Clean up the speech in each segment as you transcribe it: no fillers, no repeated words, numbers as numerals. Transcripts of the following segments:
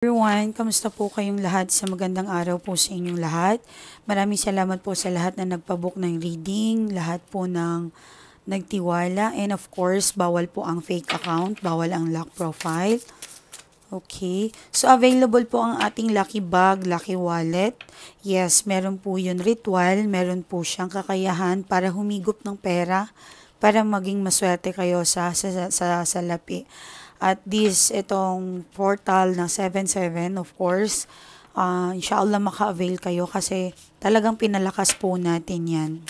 Everyone, kamusta po kayong lahat? Sa magandang araw po sa inyong lahat. Maraming salamat po sa lahat na nagpabook ng reading, lahat po ng nagtiwala, and of course, bawal po ang fake account, bawal ang lock profile. Okay, so available po ang ating lucky bag, lucky wallet. Yes, meron po yun ritual, meron po siyang kakayahan para humigop ng pera, para maging maswerte kayo sa salapi. At itong portal na 77, of course, inshallah maka-avail kayo kasi talagang pinalakas po natin yan.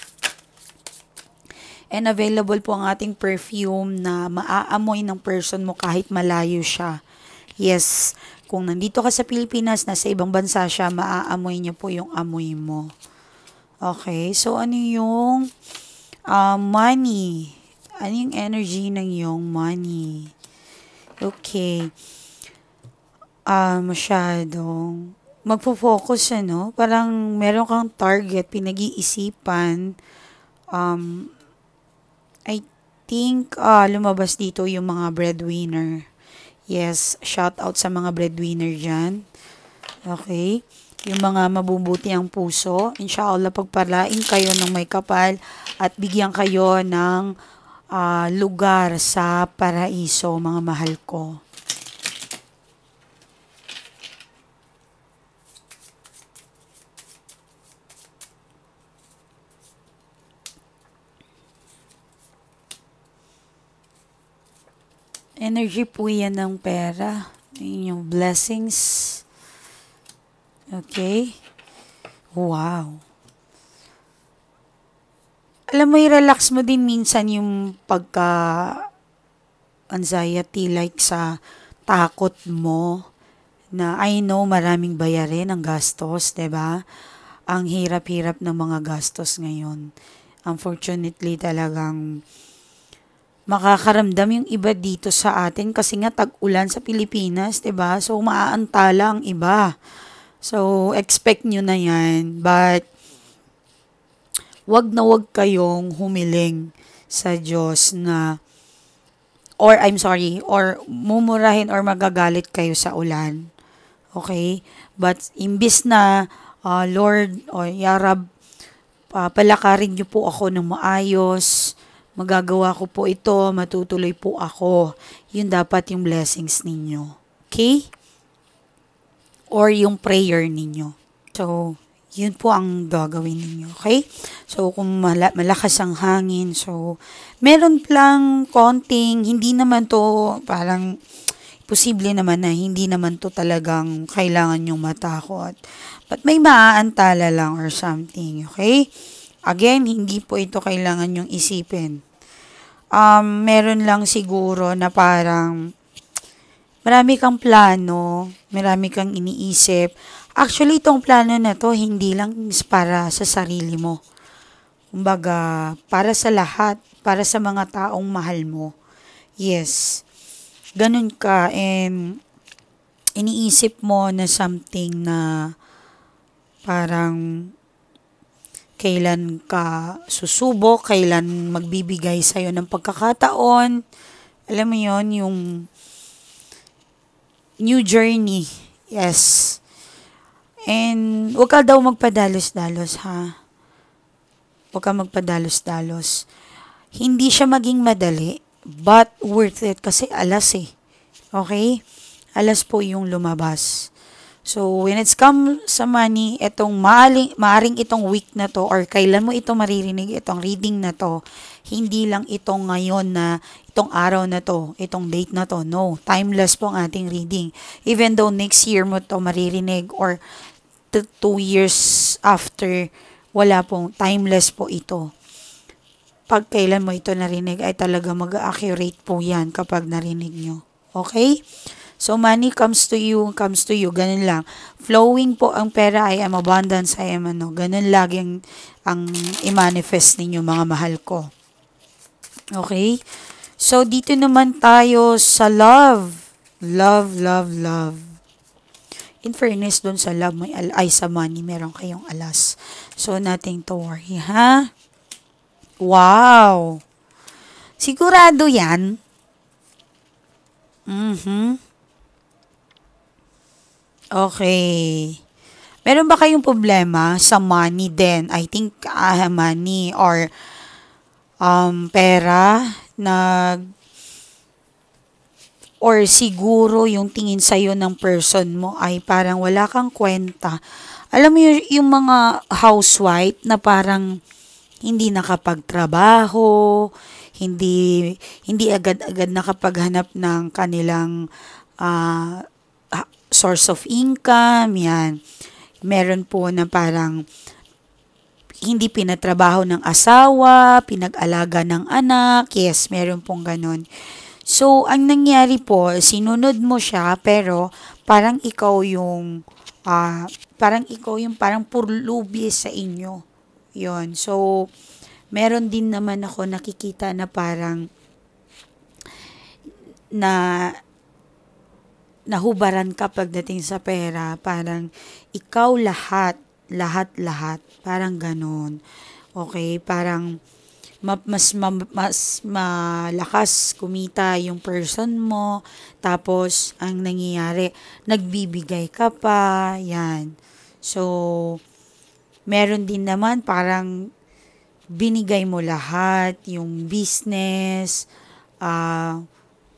And available po ang ating perfume na maaamoy ng person mo kahit malayo siya. Yes, kung nandito ka sa Pilipinas, nasa ibang bansa siya, maaamoy niya po yung amoy mo. Okay, so ano yung money? Ano yung energy ng yung money? Okay. Masyadong magfo-focus ano? Parang meron kang target, pinag-iisipan. I think lumabas dito yung mga breadwinner. Yes, shout out sa mga breadwinner dyan. Okay. Yung mga mabubuti ang puso. Inshallah, pagpalain kayo ng may kapal at bigyan kayo ng lugar sa paraiso, mga mahal ko. Energy po yan ng pera. Yung blessings. Okay? Wow. Alam mo, i-relax mo din minsan yung pagka-anxiety, like sa takot mo na I know maraming bayarin ang gastos, 'di ba? Ang hirap-hirap ng mga gastos ngayon. Unfortunately, talagang makakaramdam yung iba dito sa atin kasi nga tag-ulan sa Pilipinas, 'di ba? So maaantala ang iba. So expect nyo na 'yan, but wag na wag kayong humiling sa Diyos na or mumurahin or magagalit kayo sa ulan. Okay? But imbis na Lord o Ya Rab, palakarin niyo po ako ng maayos, magagawa ko po ito, matutuloy po ako. Yun dapat yung blessings ninyo. Okay? Or yung prayer ninyo. So, yun po ang gagawin ninyo, okay? So, kung malakas ang hangin, so, meron lang konting, hindi naman to, parang, posible naman na hindi naman to talagang kailangan yung matakot. But may maaantala lang or something, okay? Again, hindi po ito kailangan yung isipin. Meron lang siguro na parang, marami kang plano, marami kang iniisip. Actually, itong plano na to, hindi lang para sa sarili mo. Kumbaga, para sa lahat, para sa mga taong mahal mo. Yes. Ganun ka, and iniisip mo na something na parang kailan ka susubok, kailan magbibigay sa'yo ng pagkakataon. Alam mo yon, yung new journey. Yes. And huwag ka daw magpadalos-dalos, ha? Huwag ka magpadalos-dalos. Hindi siya maging madali, but worth it kasi alas eh. Okay? Alas po yung lumabas. So, when it's come sa money, itong maaring itong week na to or kailan mo ito maririnig, itong reading na to, hindi lang itong ngayon na, itong araw na to, itong date na to. No, timeless po ang ating reading. Even though next year mo to maririnig or 2 years after, wala pong timeless po ito. Pag kailan mo ito narinig ay talaga mag-accurate po yan kapag narinig nyo. Okay? So, money comes to you. Ganun lang. Flowing po ang pera, I am abundance, I am ano. Ganun lagi ang i-manifest ninyo, mga mahal ko. Okay? So, dito naman tayo sa love. Love, love, love. In fairness, doon sa love, sa money, meron kayong alas. So, nothing to worry, ha? Wow! Sigurado yan? Okay. Meron ba kayong problema sa money din? I think money or pera na or siguro yung tingin sa'yo ng person mo ay parang wala kang kwenta. Alam mo yung mga housewife na parang hindi nakapagtrabaho, hindi hindi agad-agad nakapaghanap ng kanilang ah, source of income, yan. Meron po na parang hindi pinatrabaho ng asawa, pinag-alaga ng anak, yes, meron pong ganun. So, ang nangyari po, sinunod mo siya, pero parang ikaw yung, parang purlubi sa inyo. Yon. So, meron din naman ako nakikita na parang na nahubaran ka pagdating sa pera, parang ikaw lahat, lahat, parang ganun. Okay, parang mas malakas kumita yung person mo, tapos ang nangyayari, nagbibigay ka pa, yan. So, meron din naman parang binigay mo lahat, yung business, ah,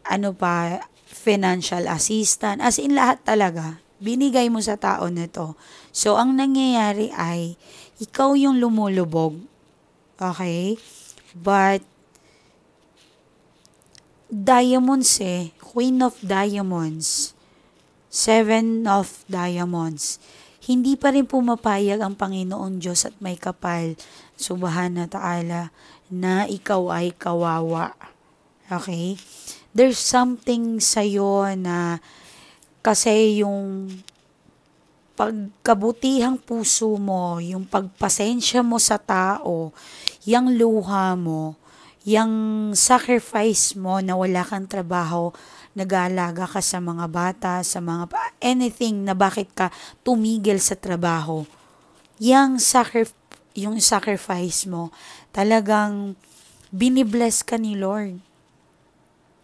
ano pa, financial assistant, as in lahat talaga, binigay mo sa tao na to. So, ang nangyayari ay, ikaw yung lumulubog, okay? But, diamonds Queen of Diamonds, Seven of Diamonds, hindi pa rin pumapayag ang Panginoon Diyos at may kapal, Subhana Ta'ala, na ikaw ay kawawa. Okay? There's something sa'yo na kasi yung pagkabutihang puso mo, yung pagpasensya mo sa tao, yung luha mo, yung sacrifice mo na wala kang trabaho, nag-aalaga ka sa mga bata, sa mga anything na bakit ka tumigil sa trabaho. Yung sacrifice mo, talagang binibless ka ni Lord.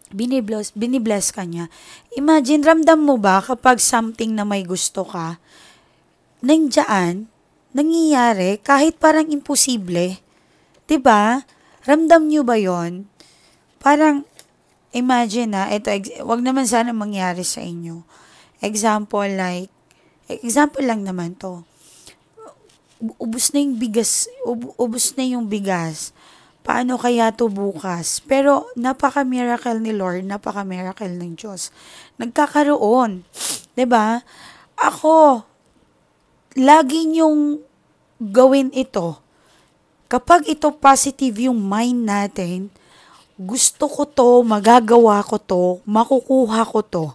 Binibless ka niya. Imagine, ramdam mo ba kapag something na may gusto ka, nandiyan, nangyayari, kahit parang imposible, 'di ba? Ramdam nyo ba yon? Parang, imagine wag naman sana mangyari sa inyo. Example lang naman to. Ubus na yung bigas. Paano kaya to bukas? Pero napaka-miracle ni Lord, napaka-miracle ng Diyos. Nagkakaroon. 'Di ba? Ako, lagi niyong gawin ito. Kapag ito positive yung mind natin, gusto ko to, magagawa ko to, makukuha ko to.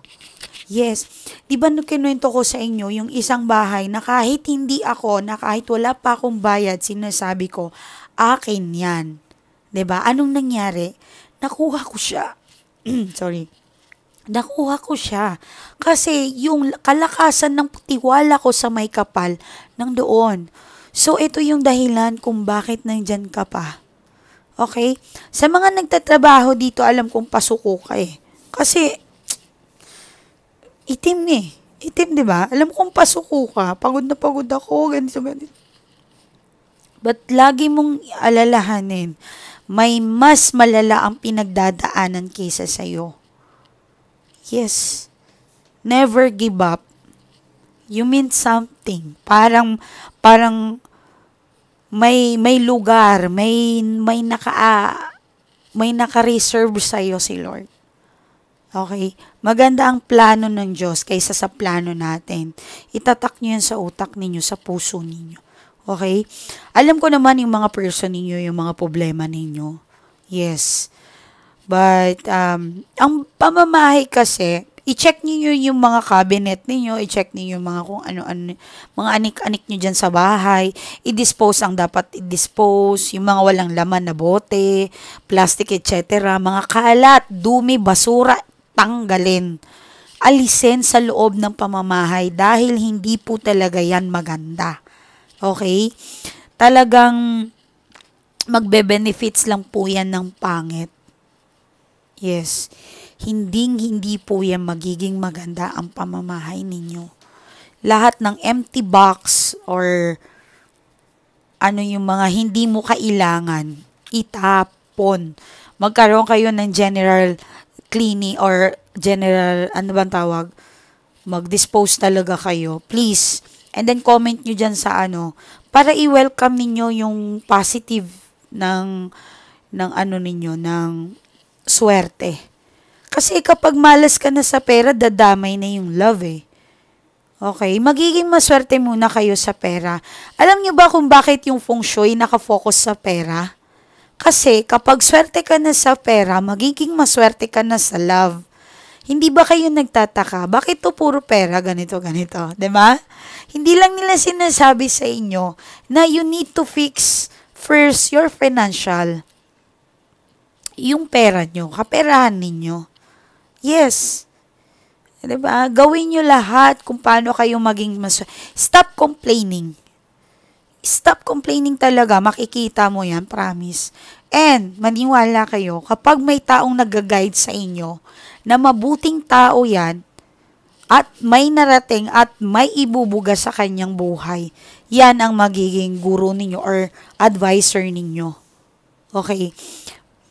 Yes. Di ba kinuwento ko sa inyo yung isang bahay na kahit hindi ako, na kahit wala pa akong bayad, sinasabi ko, akin yan. Di ba? Anong nangyari? Nakuha ko siya. Sorry. Nakuha ko siya. Kasi yung kalakasan ng tiwala ko sa may kapal nang doon. So, ito yung dahilan kung bakit nandyan ka pa. Okay? Sa mga nagtatrabaho dito, alam kong pasuko ka Kasi, itim Itim, di ba? Alam kong pasuko ka. Pagod na pagod ako. Ganito. But lagi mong alalahanin, may mas malala ang pinagdadaanan kaysa sa'yo. Yes. Never give up. You mean something. Parang may lugar, may naka-reserve sa iyo si Lord. Okay? Maganda ang plano ng Diyos kaysa sa plano natin. Itatak niyo yan sa utak ninyo, sa puso ninyo. Okay? Alam ko naman yung mga person ninyo, yung mga problema ninyo. Yes. But, ang pamamahay kasi, i-check niyo yung mga cabinet niyo, i-check niyo yung mga kung ano-ano, mga anik-anik niyo dyan sa bahay, i-dispose ang dapat i-dispose, yung mga walang laman na bote, plastic, etc., mga kalat, dumi, basura, tanggalin. Alisin sa loob ng pamamahay dahil hindi po talaga yan maganda. Okay? Talagang magbe-benefits lang po yan ng pangit. Yes. Hindi po yan magiging maganda ang pamamahay ninyo. lahat ng empty box or ano yung mga hindi mo kailangan, itapon. Magkaroon kayo ng general cleaning or general, ano bang tawag? Mag-dispose talaga kayo. Please. And then comment nyo dyan sa ano, para i-welcome ninyo yung positive ng ano ninyo, ng swerte. Kasi kapag malas ka na sa pera, dadamay na yung love eh. Okay, magiging maswerte muna kayo sa pera. Alam niyo ba kung bakit yung feng shui nakafocus sa pera? Kasi kapag swerte ka na sa pera, magiging maswerte ka na sa love. Hindi ba kayo nagtataka? Bakit to puro pera? Ganito, ganito. 'Di ba? Hindi lang nila sinasabi sa inyo na you need to fix first your financial. Yung pera nyo, kaperahan ninyo. Yes. 'Di ba? Gawin nyo lahat kung paano kayo maging Stop complaining. Stop complaining talaga. Makikita mo yan, promise. And, maniwala kayo, kapag may taong nag-guide sa inyo, na mabuting tao yan, at may narating at may ibubuga sa kanyang buhay, yan ang magiging guru ninyo or advisor ninyo. Okay?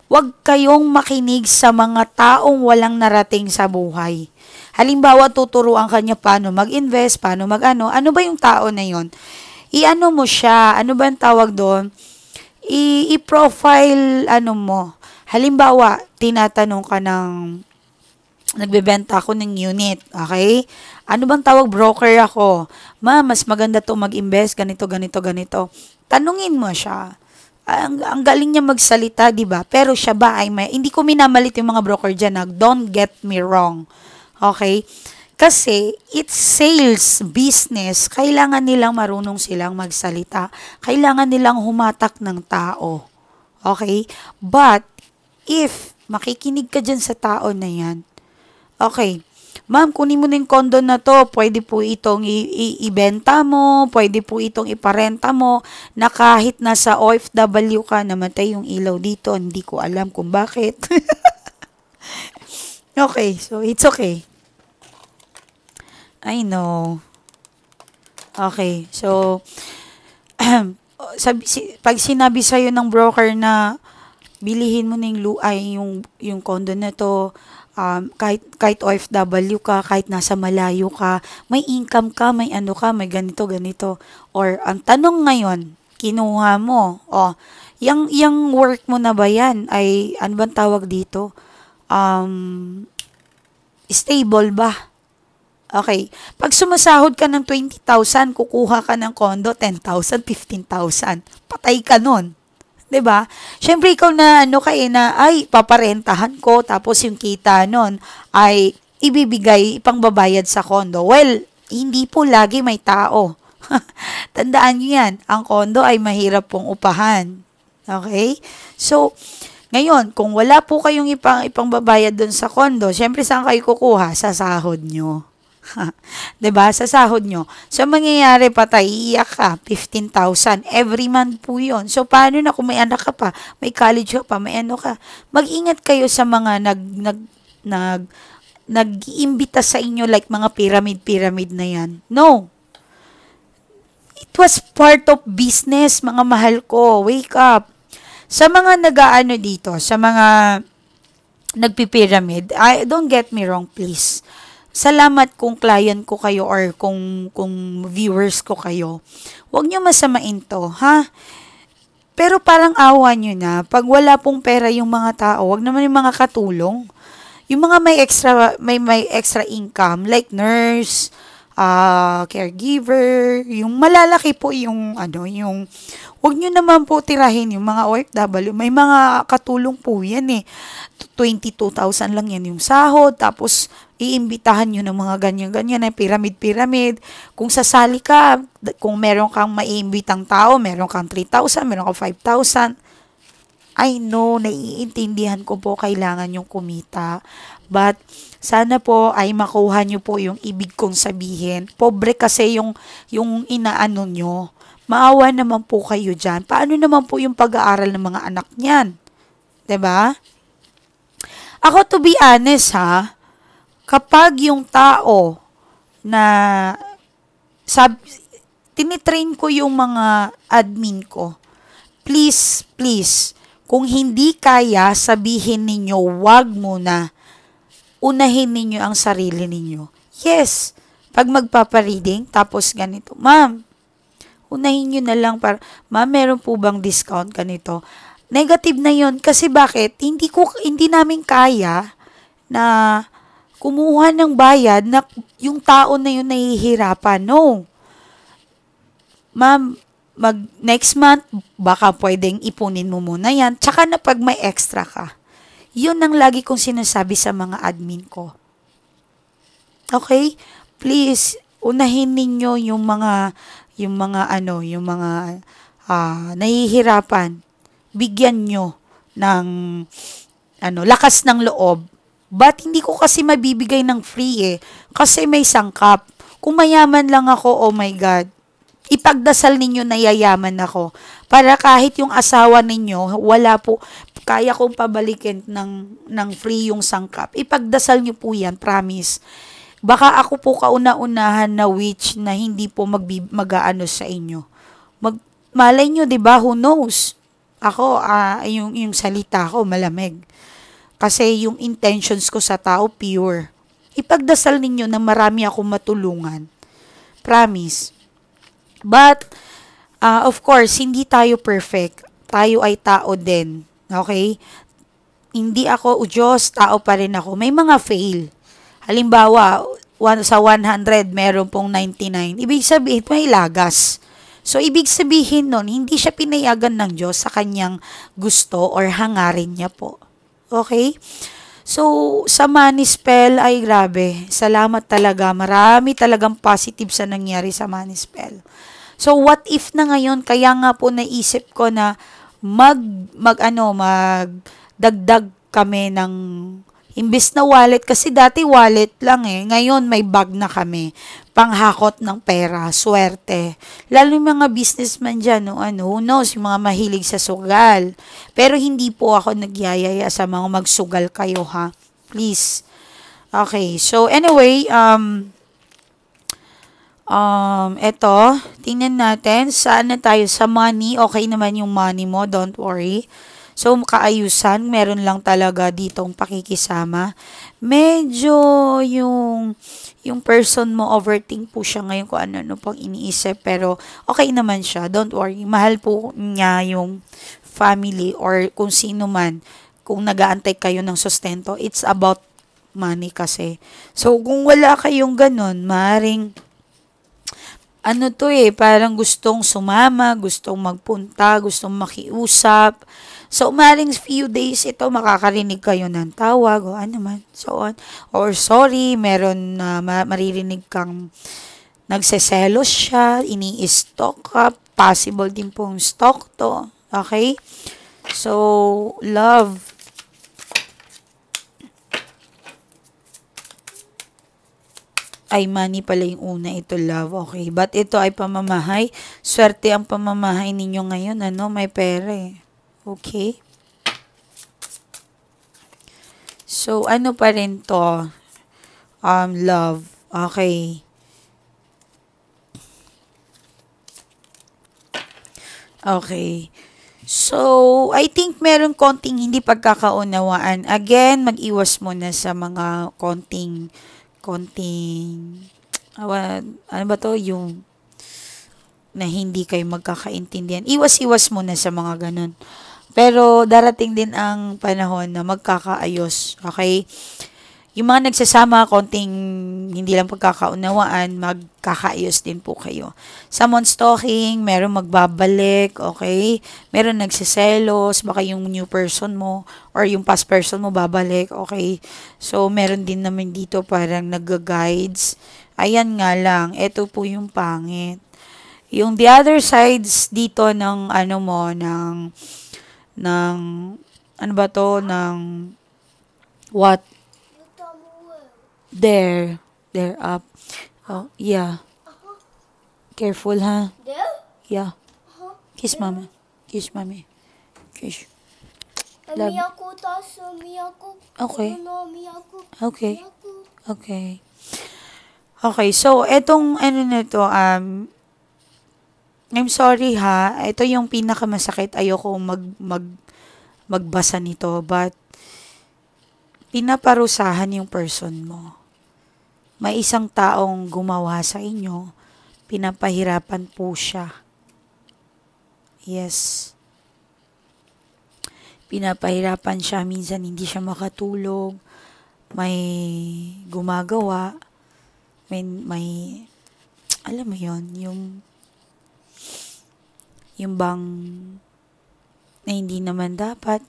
Huwag kayong makinig sa mga taong walang narating sa buhay. Halimbawa, tuturuan kanya paano mag-invest, paano mag-ano. Ano ba yung tao na yon? I-ano mo siya, ano ba yung tawag doon? I-profile, ano mo. Halimbawa, tinatanong ka ng, nagbebenta ako ng unit, okay? Ano bang tawag? Broker ako. Mas maganda to mag-invest, ganito, ganito, ganito. Tanungin mo siya. Ang galing niya magsalita, di ba? Pero siya ba ay may, hindi ko minamalit yung mga broker dyan, don't get me wrong. Okay? Kasi, it's sales business. Kailangan nilang marunong silang magsalita. Kailangan nilang humatak ng tao. Okay? But, if makikinig ka dyan sa tao na yan, okay, ma'am, kunin mo na yung condo na to, pwede po itong ibenta mo, pwede po itong iparenta mo, na kahit nasa OFW ka, namatay yung ilaw dito, hindi ko alam kung bakit. Okay, so it's okay. I know. Okay, so, pag sinabi sa'yo ng broker na bilihin mo na yung condo na to, kahit OFW ka, kahit nasa malayo ka, may income ka, may ano ka, may ganito, ganito. Or, ang tanong ngayon, kinuha mo, yung work mo na ba yan, ay, ano bang tawag dito? Stable ba? Okay. Pag sumasahod ka ng 20,000, kukuha ka ng condo, 10,000, 15,000. Patay ka nun. 'Di ba? Syempre ikaw na ay paparentahan ko tapos yung kita nun ay ibibigay ipangbabayad sa condo. Well, hindi po lagi may tao. Tandaan niyo 'yan. Ang condo ay mahirap pong upahan. Okay? So, ngayon, kung wala po kayong ipangbabayad doon sa condo, syempre saan kayo kukuha? Sa sahod nyo. 'Di ba? Sa sahod nyo. So, mangyayari patay, iiyak ka, 15,000. Every month po yun. So, paano na kung may anak ka pa, may college ka pa, may ano ka? Mag-ingat kayo sa mga nag-iimbita sa inyo like mga pyramid na yan. No. It was part of business, mga mahal ko. Wake up. Sa mga nag-aano dito, sa mga nagpi-pyramid, don't get me wrong, please. Salamat kung client ko kayo or kung viewers ko kayo. Huwag nyo masamain to, ha? Pero parang awa nyo na, pag wala pong pera yung mga tao, wag naman yung mga katulong. Yung mga may extra income, like nurse, caregiver, yung malalaki po yung, huwag nyo naman po tirahin yung mga OFW. May mga katulong po yan eh. 22,000 lang yan yung sahod, tapos iimbitahan nyo ng mga ganyan-ganyan na pyramid. Kung sasali ka, kung meron kang maiimbitang tao, meron kang 3,000, meron kang 5,000. I know, naiintindihan ko po kailangan yung kumita. But, sana po ay makuha nyo po yung ibig kong sabihin. Pobre kasi yung inaano nyo. Maawa naman po kayo dyan. Paano naman po yung pag-aaral ng mga anak niyan? 'Di ba? Ako, to be honest ha, kapag yung tao na tinitrain ko yung mga admin ko. Please, please, kung hindi kaya, sabihin ninyo, wag muna. Unahin ninyo ang sarili ninyo. Yes, pag magpapareading, tapos ganito, ma'am, unahin nyo na lang para, ma'am, meron po bang discount ganito? Negative na yon kasi bakit? Hindi namin kaya na kumuha ng bayad na yung tao na yun nahihirapan. No. Ma'am, next month, baka pwedeng ipunin mo muna yan. Tsaka na pag may extra ka. Yun ang lagi kong sinasabi sa mga admin ko. Okay? Please, unahin ninyo yung mga nahihirapan. Bigyan nyo ng lakas ng loob. But hindi ko kasi mabibigay ng free kasi may sangkap. Kung mayaman lang ako, oh my God, ipagdasal ninyo na yayaman ako. Para kahit yung asawa ninyo, wala po, kaya kong pabalikin ng free yung sangkap. Ipagdasal nyo po yan, promise. Baka ako po kauna-unahan na witch na hindi po mag-aano sa inyo. Malay nyo, di ba? Who knows? Ako, yung salita ko, malamig. Kasi yung intentions ko sa tao, pure. Ipagdasal ninyo na marami akong matulungan. Promise. But, of course, hindi tayo perfect. Tayo ay tao din. Okay? Hindi ako Diyos, tao pa rin ako. May mga fail. Halimbawa, sa 100, meron pong 99. Ibig sabihin, may lagas. So, ibig sabihin nun, hindi siya pinayagan ng Diyos sa kanyang gusto or hangarin niya po. Okay? So, sa money spell, ay grabe. Salamat talaga. Marami talagang positive sa nangyari sa money spell. So, what if na ngayon, kaya nga po naisip ko na magdagdag kami ng, imbes na wallet, kasi dati wallet lang ngayon may bag na kami, panghakot ng pera, swerte. Lalo yung mga businessman dyan, who knows, yung mga mahilig sa sugal. Pero hindi po ako nagyayaya sa mga magsugal kayo, ha? Please. Okay, so anyway, eto, tingnan natin, saan na tayo sa money. Okay naman yung money mo, don't worry. So, kaayusan, meron lang talaga ditong pakikisama. Medyo yung person mo, overthink po siya ngayon kung ano pang iniisip. Pero, okay naman siya. Don't worry. Mahal po niya yung family or kung sino man. Kung nag-aantay kayo ng sustento, it's about money kasi. So, kung wala kayong ganun, maaaring parang gustong sumama, gustong magpunta, gustong makiusap. So, umaring few days ito, makakarinig kayo ng tawag o ano man, so on. Or sorry, meron na maririnig kang nagseselos siya, ini-stalk ka, possible din pong stalk to. Okay? So, love. Ay, money pala yung una, ito love. Okay, but ito ay pamamahay. Swerte ang pamamahay ninyo ngayon, may pera Okay. So, ano pa rin to? Love. Okay. Okay. So, I think meron konting hindi pagkakaunawaan. Again, mag-iwas muna sa mga konting ano ba to? Yung na hindi kayo magkakaintindihan. Iwas-iwas muna sa mga ganun. Pero darating din ang panahon na magkakaayos. Okay? Yung mga nagsasama, konting hindi lang pagkakaunawaan, magkakaayos din po kayo. Someone stalking, meron magbabalik, okay? Meron nagsiselos, baka yung new person mo or yung past person mo babalik, okay? So, meron din naman dito parang nag-guides. Ayan nga lang, ito po yung pangit. Yung the other sides dito ng what? They're up. Oh, yeah. Careful, ha? Yeah. Kiss mama. Kiss mommy. Kiss. Love. Okay. Okay. Okay. Okay, so etong ano na 'to, I'm sorry ha, ito yung pinakamasakit, ayoko magbasa nito, but pinaparusahan yung person mo. May isang taong gumawa sa inyo, pinapahirapan po siya. Yes, pinapahirapan siya, minsan hindi siya makatulog, may gumagawa, may alam mo yon, yung bang na hindi naman dapat,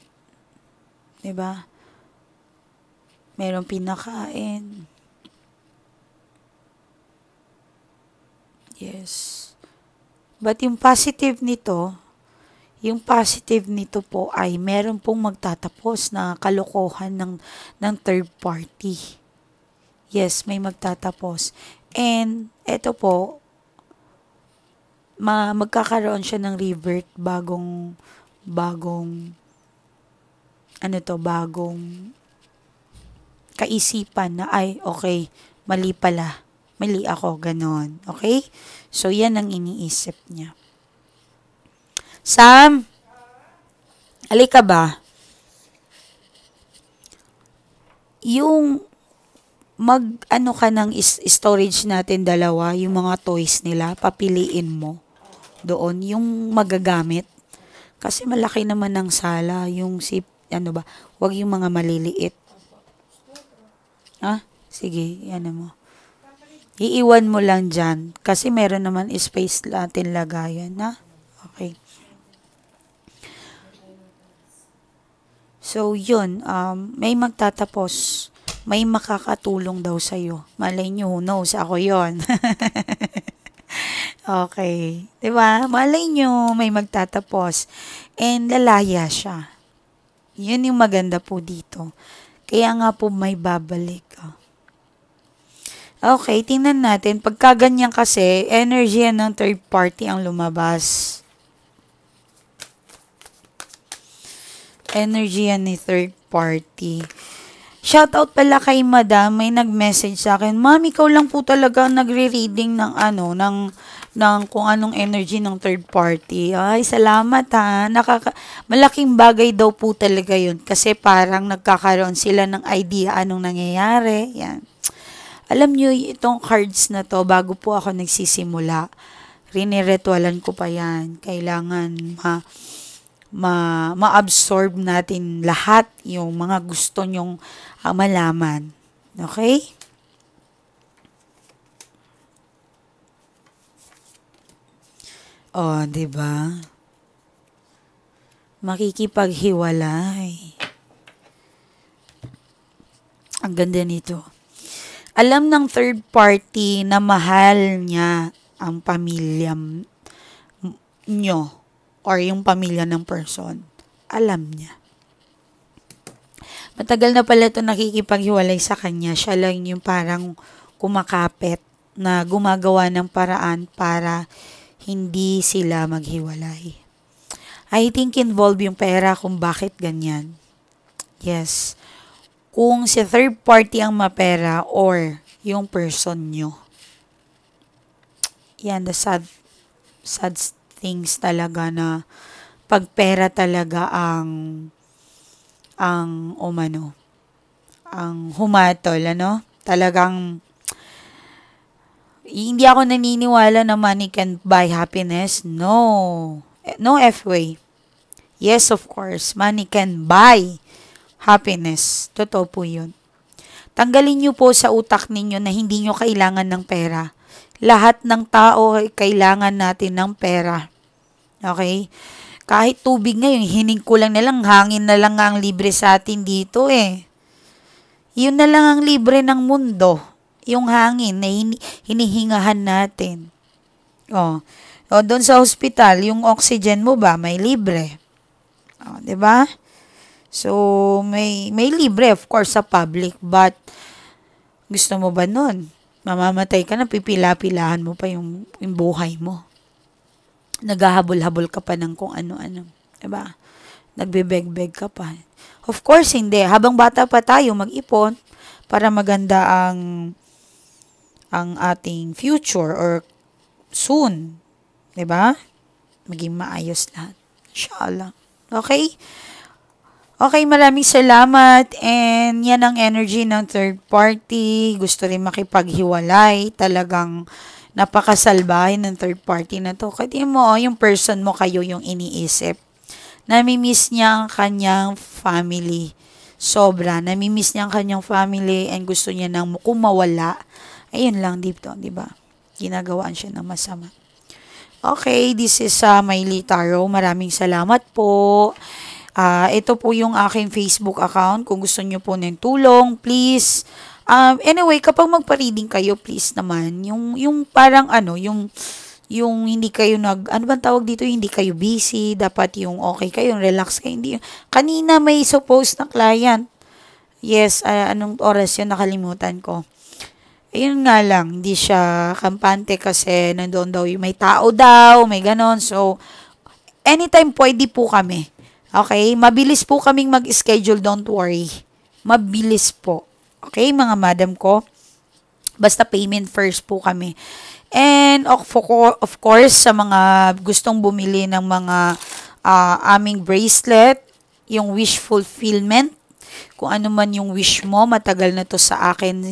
'di ba? Merong pinakain. Yes. But yung positive nito po ay meron pong magtatapos na kalokohan ng third party. Yes, may magtatapos. And eto po, magkakaroon siya ng revert, bagong bagong kaisipan na ay okay, mali pala. Mali ako, ganon. Okay? So, yan ang iniisip niya. Sam, alika ba? Yung ano ka ng storage natin dalawa, yung mga toys nila, papiliin mo doon, yung magagamit. Kasi malaki naman ng sala, yung wag yung mga maliliit. Sige, yan mo. Iiwan mo lang dyan. Kasi meron naman space natin lagayan, na? Okay. So, yun. May magtatapos. May makakatulong daw sa'yo. Malay nyo, who knows? Ako yun. Okay. Diba? Malay nyo, may magtatapos. And lalaya siya. Yun yung maganda po dito. Kaya nga po may babalik. Okay, tingnan natin. Pagka ganyan kasi, energy ng third party ang lumabas. Energy ni third party. Shoutout pala kay Madam, may nag-message sa akin, Ma'am, ikaw lang po talaga nagre-reading ng ng kung anong energy ng third party. Ay, salamat ha. Malaking bagay daw po talaga yun kasi parang nagkakaroon sila ng idea anong nangyayari. Yan. Alam nyo, itong cards na to, bago po ako nagsisimula, riniretwalan ko pa yan. Kailangan ma-absorb natin lahat yung mga gusto nyong malaman. Okay? Oh, 'di ba? Makikipaghiwalay. Ang ganda nito. Alam ng third party na mahal niya ang pamilya nyo or yung pamilya ng person. Alam niya. Matagal na pala ito nakikipaghiwalay sa kanya. Siya lang yung parang kumakapit na gumagawa ng paraan para hindi sila maghiwalay. I think involved yung pera kung bakit ganyan. Yes. Kung si third party ang mapera or yung person nyo. Yan, the sad things talaga na pag pera talaga ang humatol, talagang hindi ako naniniwala na money can buy happiness. No way. Yes, of course, money can buy happiness. Totoo po yun. Tanggalin nyo po sa utak ninyo na hindi nyo kailangan ng pera. Lahat ng tao kailangan natin ng pera. Okay? Kahit tubig ngayon, hining ko lang hangin na lang ang libre sa atin dito eh. Yun na lang ang libre ng mundo. Yung hangin na hinihingahan natin. Doon sa hospital, yung oxygen mo ba, may libre. 'Di ba? So, may libre, of course, sa public. But, gusto mo ba nun? Mamamatay ka na, pipila-pilahan mo pa yung buhay mo. Naghahabol-habol ka pa ng kung ano-ano. Diba? Nagbebeg-beg ka pa. Of course, hindi. Habang bata pa tayo, mag-ipon para maganda ang ang ating future or soon. 'Di ba? Maging maayos lahat. Inshallah. Okay? Okay, maraming salamat. And yan ang energy ng third party. Gusto rin makipaghiwalay. Talagang napakasalbahin ng third party na to. Kasi mo, yung person mo kayo yung iniisip. Namimiss niya ang kanyang family. Sobra. Namimiss niya ang kanyang family and gusto niya nang kung mawala. Ayun lang dito, di ba? Ginagawaan siya ng masama. Okay, this is Mylee Tarot. Maraming salamat po. Ito po yung aking Facebook account. Kung gusto niyo po ng tulong, please. Anyway, kapag magpa-reading kayo, please naman, yung parang yung hindi kayo ano bang tawag dito, hindi kayo busy, dapat yung okay kayo, relax kayo. Hindi, kanina may supposed na client. Yes, anong oras yun, nakalimutan ko. Ayun nga lang, hindi siya kampante kasi nandoon daw yung may tao daw, may ganon. So, anytime pwede po kami. Okay? Mabilis po kaming mag-schedule, don't worry. Mabilis po. Okay, mga madam ko? Basta payment first po kami. And of course, sa mga gustong bumili ng mga aming bracelet, yung wish fulfillment, kung ano man yung wish mo, matagal na to sa akin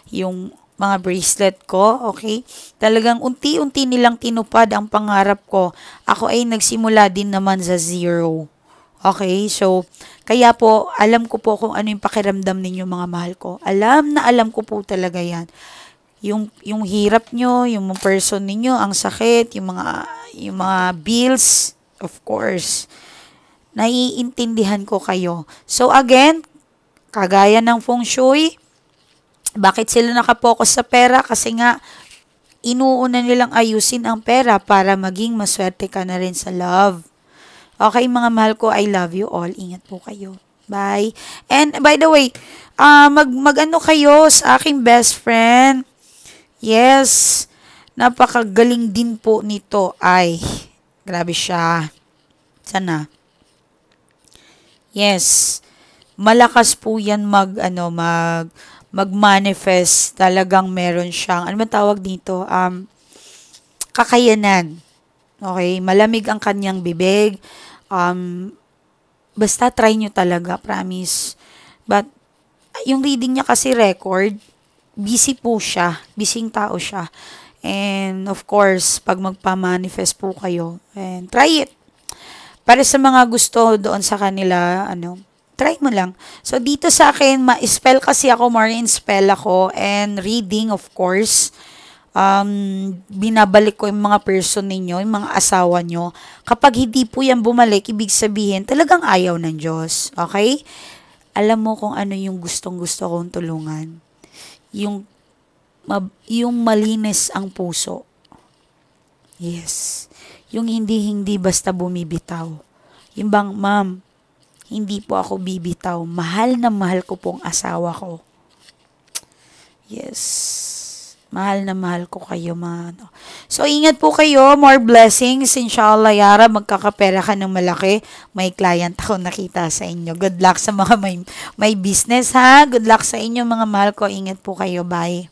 yung mga bracelet ko, okay? Talagang unti-unti nilang tinupad ang pangarap ko. Ako ay nagsimula din naman sa zero. Okay? So, kaya po, alam ko po kung ano yung pakiramdam ninyo mga mahal ko. Alam ko po talaga yan. Yung hirap nyo, yung person ninyo, ang sakit, yung mga bills, of course. Naiintindihan ko kayo. So, again, kagaya ng feng shui, bakit sila nakapokus sa pera? Kasi nga, inuuna nilang ayusin ang pera para maging maswerte ka na rin sa love. Okay, mga mahal ko, I love you all. Ingat po kayo. Bye. And by the way, mag-ano kayo sa aking best friend. Yes, napakagaling din po nito. Ay, grabe siya. Sana. Yes, malakas po yan mag-manifest. Talagang meron siyang, ano man tawag dito? Kakayanan. Okay, malamig ang kanyang bibig. Basta try nyo talaga, promise. But, yung reading niya kasi record, busy po siya. Busy tao siya. And, of course, pag magpa-manifest po kayo, and try it. Para sa mga gusto doon sa kanila, try mo lang. So, dito sa akin, ma-spell kasi ako, more in spell ako, and reading, of course. Binabalik ko yung mga person ninyo, yung mga asawa nyo. Kapag hindi po yan bumalik, ibig sabihin, talagang ayaw ng Diyos. Okay? Alam mo kung ano yung gustong-gusto kong tulungan. Yung malinis ang puso. Yes. Yung hindi basta bumibitaw. Yung bang, ma'am, hindi po ako bibitaw. Mahal na mahal ko pong asawa ko. Yes. Mahal na mahal ko kayo, mga. So, ingat po kayo. More blessings. Inshallah, Yara, magkakapera ka ng malaki. May client ako nakita sa inyo. Good luck sa mga may business, ha? Good luck sa inyo, mga mahal ko. Ingat po kayo. Bye.